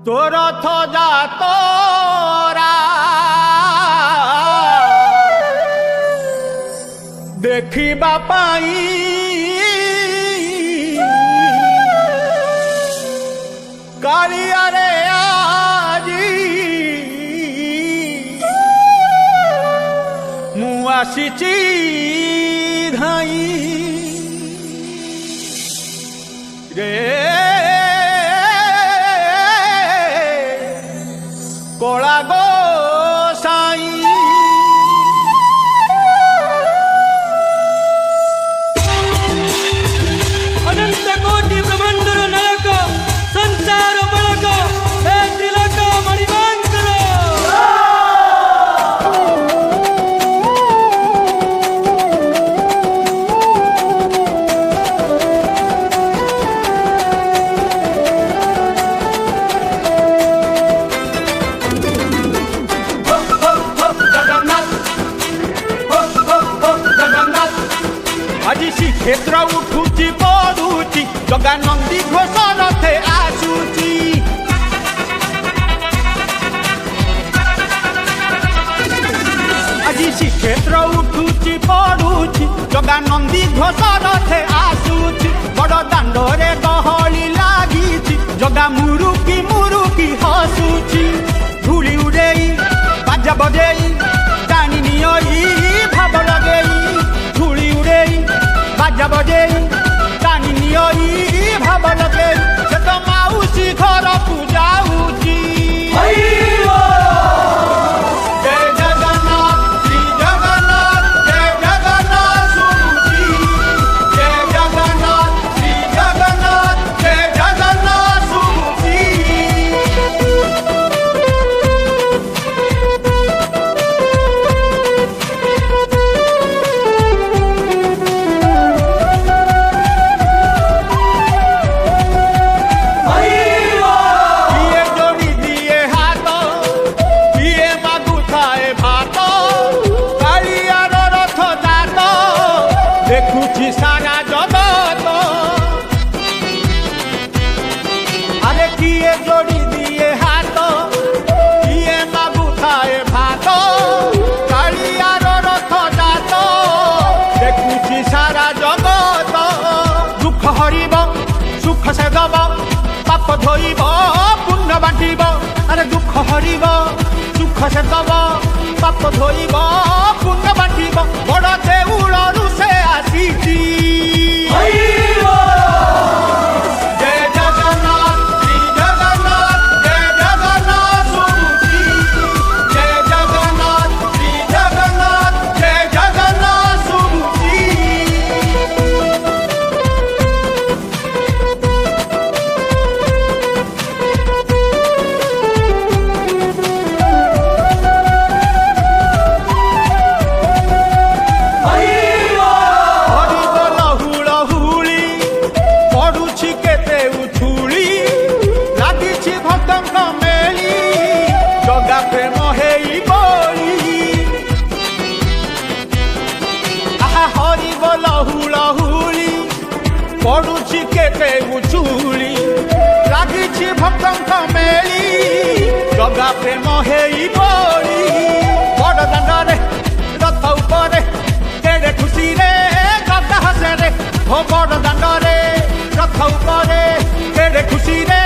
तोर थजा तोरा देखिबा पाई कालिया रे आजी मु आसीची धाई रे कोला गो साई अनंत कोटि ब्रह्मांडर नायक संसार बळक हे तिलक मणिमांकर আজি श्रीक्षेत्र उठुची पडुची जगा नंदी घोष रथे आसुची আজি श्रीक्षेत्र उठुची पडुची जगा नंदी घोष रथे आसुची बड़ दांडरे गहली लागिची जगा मुरुकी मुरुकी हसुची धूली उड़ेई बाजा बजेई टाणी नियई भाव लगेई धूली उड़ेई बाजा बजेई टाणी नियई भाव लगेई से तो माउसी घर को जाऊची जय जगन्नाथ श्री जगन्नाथ जय जगन्नाथ सुरुचि जय जगन्नाथ श्री जगन्नाथ जय जगन्नाथ सुरुचि किए जोड़ी दिए हाथ किए मागुथाए भात कालियार रथ जात देखुछि सारा जगत अरे किए जोड़ी दिए हाथ किए मागुथाए भात कालियार रथ जात देखुछि सारा जगत दुख हरिब सुख से दब पाप धोइब पुण्य बांटिब अरे दुख हरिब सुख से दब पाप धोइब पुण्य बांटिब बड़ देउलरू से आसीची जय जगन्नाथ श्री जगन्नाथ जय जगन्नाथ सुरुचि जय जगन्नाथ श्री जगन्नाथ जय जगन्नाथ सुरुचि हरिबोल हुलहुली पड़ुछि केते उछुली लागिछि भक्तଙ୍କ मेली जगा प्रेम हेई बोली आहा हरिबोल हुलहुली पड़ुछि केते उछुली लागिछि भक्तଙ୍କ मेली जगा प्रेम हेई बोली बड़ दांडरे रथ उपरे केड़े खुशी रे जगा हसे रे हो बड़ दांडरे रथ उपरे केड़े खुशी रे